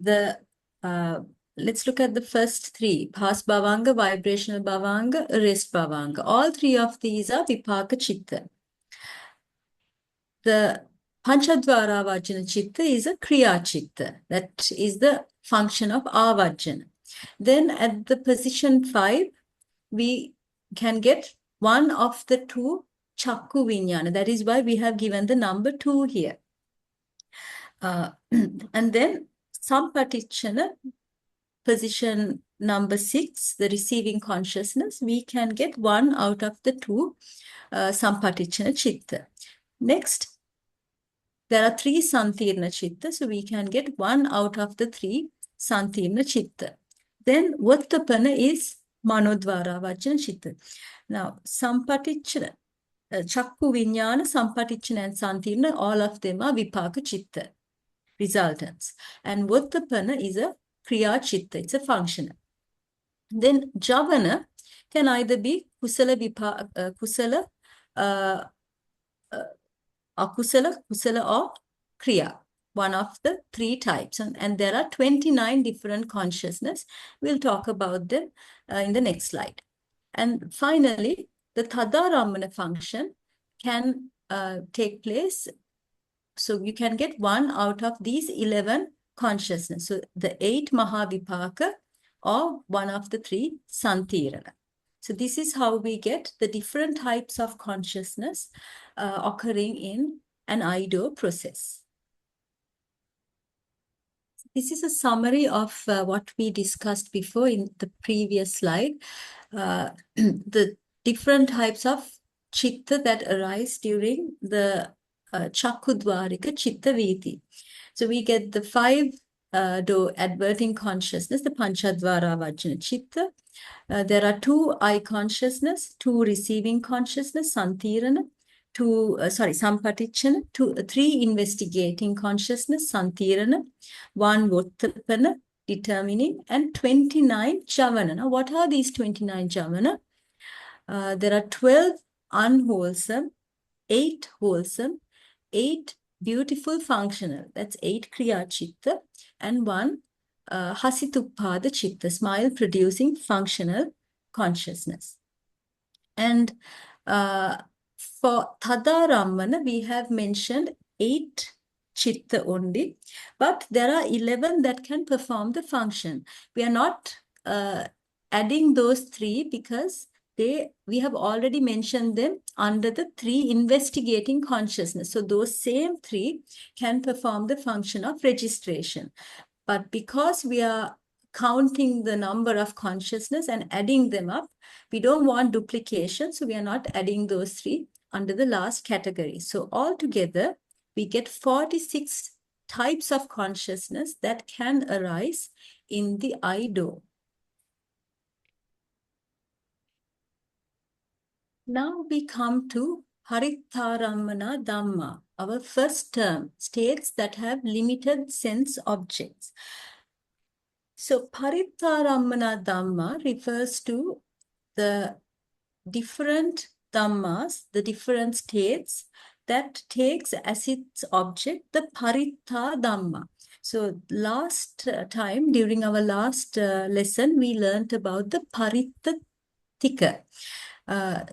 let's look at the first 3, past bhavanga, vibrational bhavanga, rest bhavanga. All 3 of these are vipaka chitta. The panchadvara vajjana chitta is a kriya chitta. That is the function of avajjana. Then at the position 5, we can get one of the 2 chakku viññāna. That is why we have given the number 2 here. And then sampatichana, position number 6, the receiving consciousness, we can get 1 out of the 2 sampatichana chitta. Next, there are 3 santirana chitta, so we can get 1 out of the 3 santirana chitta. Then Vottapana is manodvāra chitta. Now, sampatichana, chakku viññāna, sampatichana and santirna, all of them are vipaka chitta, resultants. And vottapana is a kriya chitta, it's a functional. Then javana can either be kusala, kusala, akusala, kusala or kriya, one of the three types. And there are 29 different consciousness. We'll talk about them in the next slide. And finally, the Parittārammaṇa function can take place. So you can get one out of these 11 consciousness. So the 8 Mahavipaka or one of the 3 Santirana. So this is how we get the different types of consciousness occurring in an I-door process. This is a summary of what we discussed before in the previous slide. The different types of chitta that arise during the Chakkudvarika Chitta Viti. So we get the 5 door adverting consciousness, the Panchadvara Vajjana Chitta. There are 2 eye consciousness, 2 receiving consciousness, Santirana, 2, Sampatichana, 3 investigating consciousness, Santirana, 1 Vottapana, determining, and 29 Javana. Now, what are these 29 Javana? There are 12 unwholesome, 8 wholesome, 8 beautiful functional, that's 8 Kriya Chitta, and 1 Hasituppada Chitta, smile producing functional consciousness. And for Parittārammaṇa, we have mentioned 8 Chitta only, but there are 11 that can perform the function. We are not adding those 3 because we have already mentioned them under the 3 investigating consciousness. So those same 3 can perform the function of registration. But because we are counting the number of consciousness and adding them up, we don't want duplication. So we are not adding those 3 under the last category. So altogether, we get 46 types of consciousness that can arise in the I-door. Now we come to Parittārammaṇa Dhammā. Our first term, states that have limited sense objects. So Parittārammaṇa Dhammā refers to the different dhammas, the different states that takes as its object the Paritta Dhamma. So last time, during our last lesson, we learned about the Paritta Tika.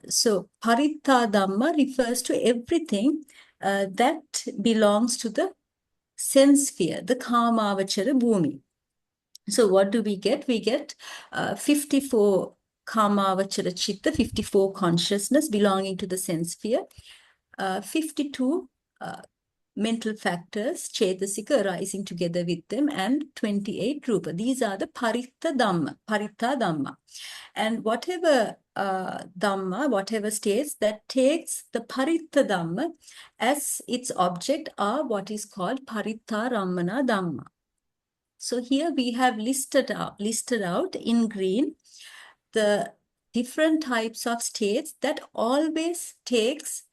So Paritta Dhamma refers to everything that belongs to the sense sphere, the Kāmāvachara Bhūmi. So what do we get? We get 54 Kāmāvachara Chitta, 54 consciousness belonging to the sense sphere, 52 mental factors, Cetasika, arising together with them, and 28 Rupa. These are the Paritta Dhamma. And whatever Dhamma, whatever states that takes the Paritta Dhamma as its object are what is called Parittārammaṇa Dhammā. So here we have listed out in green the different types of states that always takes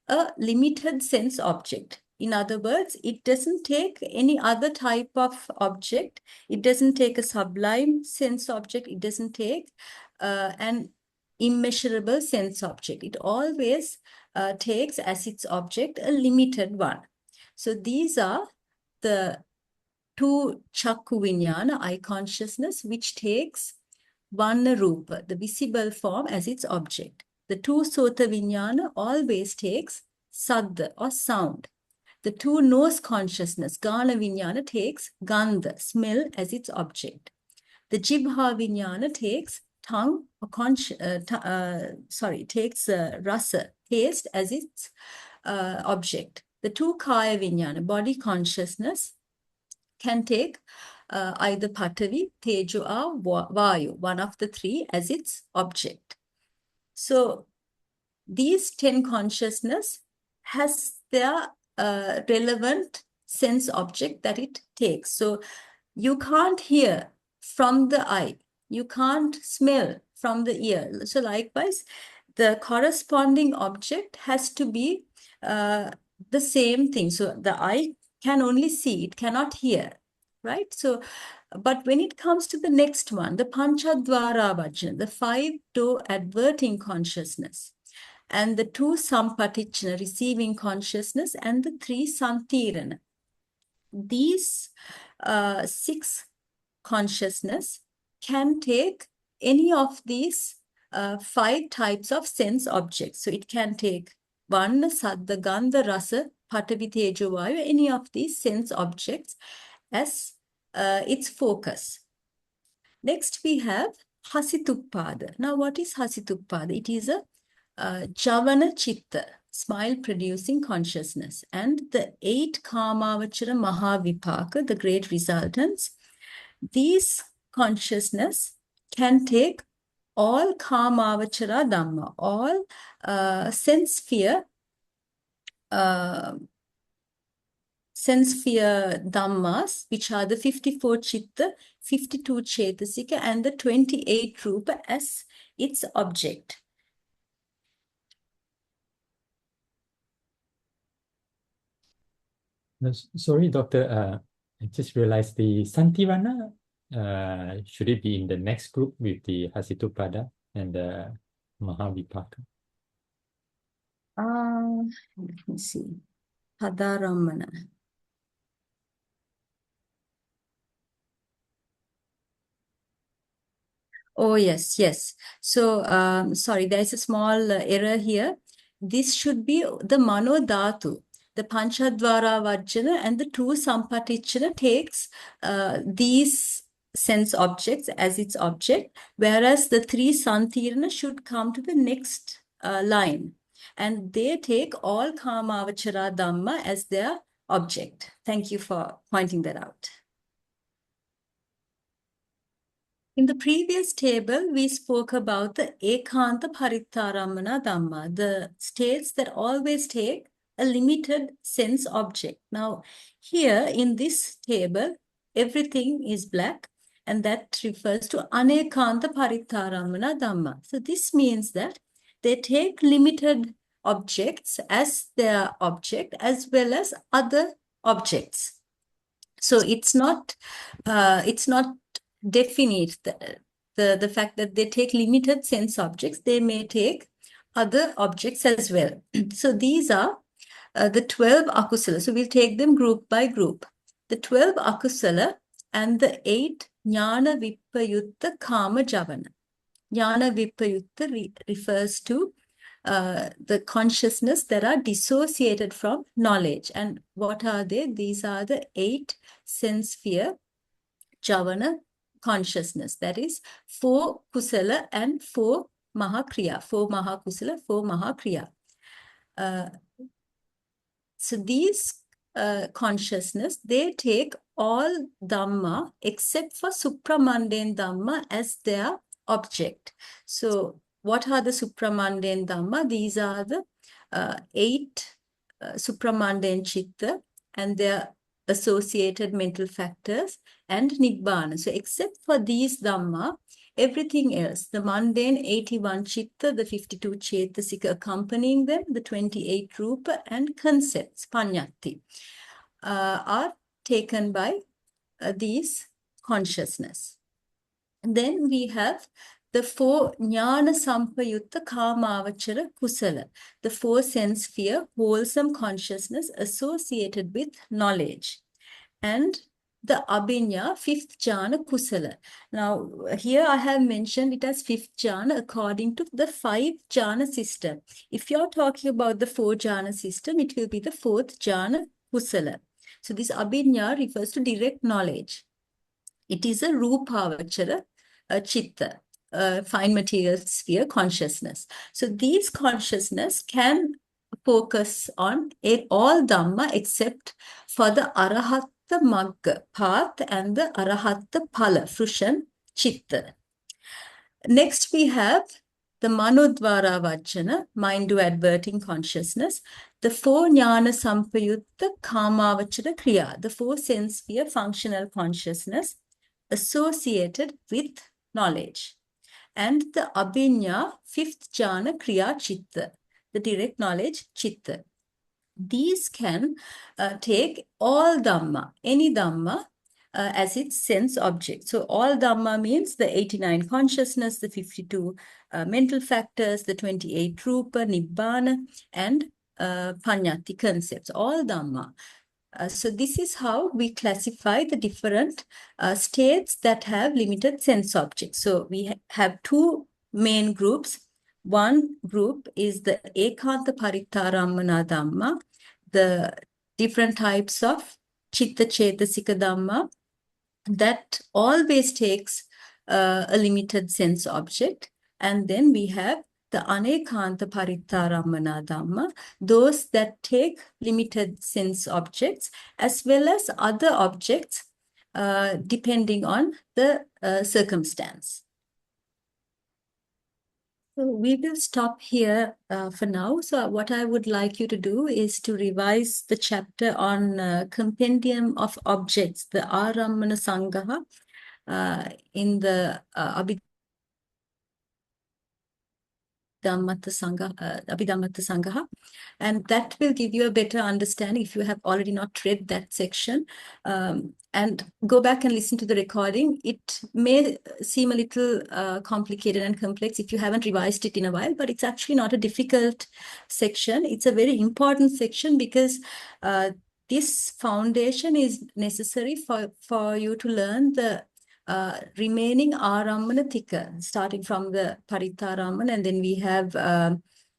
a limited sense object. In other words, it doesn't take any other type of object. It doesn't take a sublime sense object. It doesn't take an immeasurable sense object. It always takes as its object a limited one. So these are the 2 Chakku Viññāna, eye consciousness, which takes Varna Rupa, the visible form, as its object. The 2 Sota Viññāna always takes Saddha or sound. The 2 nose consciousness, Gana Viññāna, takes Gandha, smell, as its object. The Jibha Viññāna takes tongue or takes rasa, taste, as its object. The 2 Kaya Viññāna, body consciousness, can take either Patavi, Tejo, or Vayu, one of the 3, as its object. So these 10 consciousness has their relevant sense object that it takes. So you can't hear from the eye. You can't smell from the ear. So likewise, the corresponding object has to be the same thing. So the eye can only see, it cannot hear, right? So, but when it comes to the next one, the panchadvāravajjana, the 5-door adverting consciousness, and the 2 sampatichana, receiving consciousness, and the 3 santirana. These 6 consciousness can take any of these 5 types of sense objects. So it can take Varna, Saddha, Gandha, Rasa, Patavi, Tejo, Vayu, any of these sense objects as its focus. Next we have Hasituppada. Now what is Hasituppada? It is a Javana Chitta, smile-producing consciousness, and the 8 Kamavachara Mahavipaka, the great resultants. These consciousness can take all Kamavachara Dhamma, all sense sphere Dhammas, which are the 54 Chitta, 52 Chetasika, and the 28 Rupa as its object. Sorry, Doctor. I just realized the Santirana, should it be in the next group with the Hasitupada and the Mahavipaka? Let me see. Parittārammaṇa. Oh, yes, yes. So, sorry, there's a small error here. This should be the Mano Dhatu. The Panchadvāravajjana and the 2 Sampatichana takes these sense objects as its object, whereas the 3 Santirana should come to the next line. And they take all Kamavachara Dhamma as their object. Thank you for pointing that out. In the previous table, we spoke about the Ekanta Parittārammaṇa Dhamma, the states that always take a limited sense object. Now, here in this table, everything is black, and that refers to Anekanta Parittārammaṇa Dhamma. So this means that they take limited objects as their object as well as other objects. So it's not definite, the fact that they take limited sense objects, they may take other objects as well. So these are the 12 akusala. So we'll take them group by group. The 12 akusala and the 8 jnana vipayutta kama javana. Jnana vipayutta refers to the consciousness that are dissociated from knowledge. And what are they? These are the 8 sense sphere javana consciousness. That is 4 kusala and 4 mahakriya. 4 mahakusala, 4 mahakriya. So these consciousness, they take all Dhamma except for supramundane Dhamma as their object. So what are the supramundane Dhamma? These are the 8 supramundane Chitta and their associated mental factors and Nibbana. So except for these Dhamma, everything else, the mundane 81 Chitta, the 52 Chetasika accompanying them, the 28 Rupa and concepts, Panyati, are taken by these consciousness. And then we have the 4 Jnana Sampayutta Kamavachara Kusala, the 4 sense sphere, wholesome consciousness associated with knowledge. And the Abhinya, 5th Jhana Kusala. Now, here I have mentioned it as 5th Jhana according to the 5 Jhana system. If you're talking about the 4 Jhana system, it will be the 4th Jhana Kusala. So this Abhinya refers to direct knowledge. It is a Rupavachara Chitta, fine material sphere consciousness. So these consciousness can focus on all Dhamma except for the Arahatta Magga path and the Arahatta Phala, Frushan Chitta. Next we have the Manodvāravajjana, mind-to-adverting consciousness, the 4 Jnana Sampayutta Kamavachara Kriya, the 4 sense sphere functional consciousness associated with knowledge. and the abhinya, fifth jhana, kriya, chitta, the direct knowledge, chitta. These can take all Dhamma, any Dhamma, as its sense object. So all Dhamma means the 89 consciousness, the 52 mental factors, the 28 Rupa, Nibbana, and Panyati concepts, all Dhamma. So this is how we classify the different states that have limited sense objects. So we have two main groups. One group is the ekanta Parittārammaṇa Dhamma, the different types of chitta cetasika Dhamma that always takes a limited sense object. And then we have the anekanta Parittārammaṇa Dhamma, those that take limited sense objects as well as other objects depending on the circumstance. So we will stop here for now. So what I would like you to do is to revise the chapter on Compendium of Objects, the ālambanasangaha, in the Abhidhammatthasaṅgaha, and that will give you a better understanding if you have already not read that section. And go back and listen to the recording. It may seem a little complicated and complex if you haven't revised it in a while, but it's actually not a difficult section. It's a very important section because this foundation is necessary for you to learn the remaining ālambana tika, starting from the Parittārammaṇa, and then we have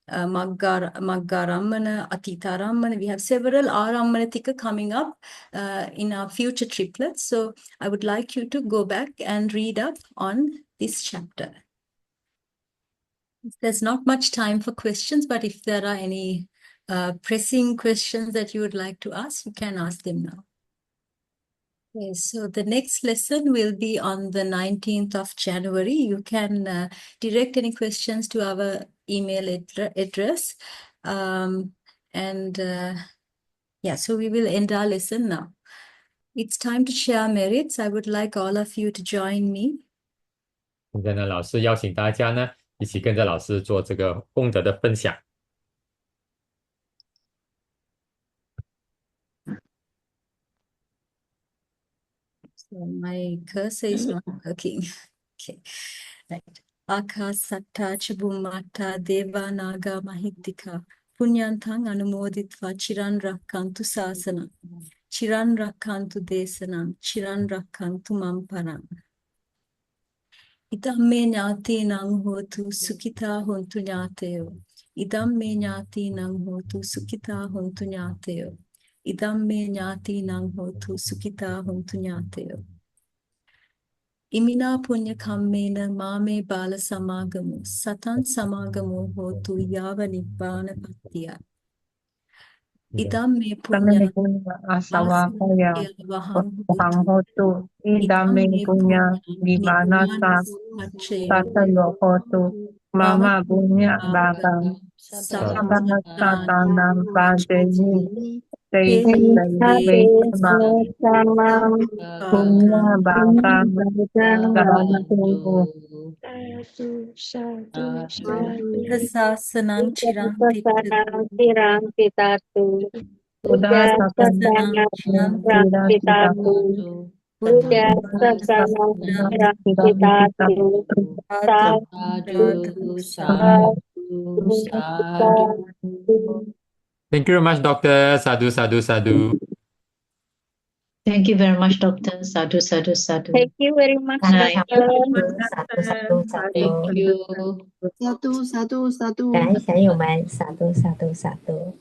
Mahaggatārammaṇa, Atthasālinī. We have several ālambana tika coming up in our future triplets. So I would like you to go back and read up on this chapter. There's not much time for questions, but if there are any pressing questions that you would like to ask, you can ask them now. Okay, so the next lesson will be on the 19th of January. You can direct any questions to our email address. Yeah, so we will end our lesson now. It's time to share merits. I would like all of you to join me. 现在呢，老师邀请大家呢，一起跟着老师做这个功德的分享。So my cursor is not working. Okay, right. Akhasatta ca Bhummatta deva naga mahittika punyantang anumoditva chiran rakkantu sāsanam chiran rakkantu desanam chiran rakkantu mam param. Idam me ñātīnaṁ hotu sukhitā hontu ñāteo. Idam me ñātīnaṁ hotu sukhitā hontu ñāteo. Idam me ñātīnaṁ hotu sukhitā hontu ñāteo. Imina punya kammena māme bāla samāgamu satan samāgamu hotu yāva nibbāna pattiya. Idam me punya asavakaya vahang hotu. Idam me punya nibbāna satayo hotu. Mama punya bhagam satanam bhajani. Te punya bhagam Atthasālinī chiram pitatu. Buddhasasanam pitatu. Thank you very much, Doctor. Sadhu, sadhu, sadhu. Thank you very much, Doctor. Sadhu, sadhu, sadhu. Thank you very much, Doctor. Doctor. Sadhu, sadhu, sadhu. Thank you. 萨度萨度萨度。感恩小友们，sadhu, sadhu, sadhu.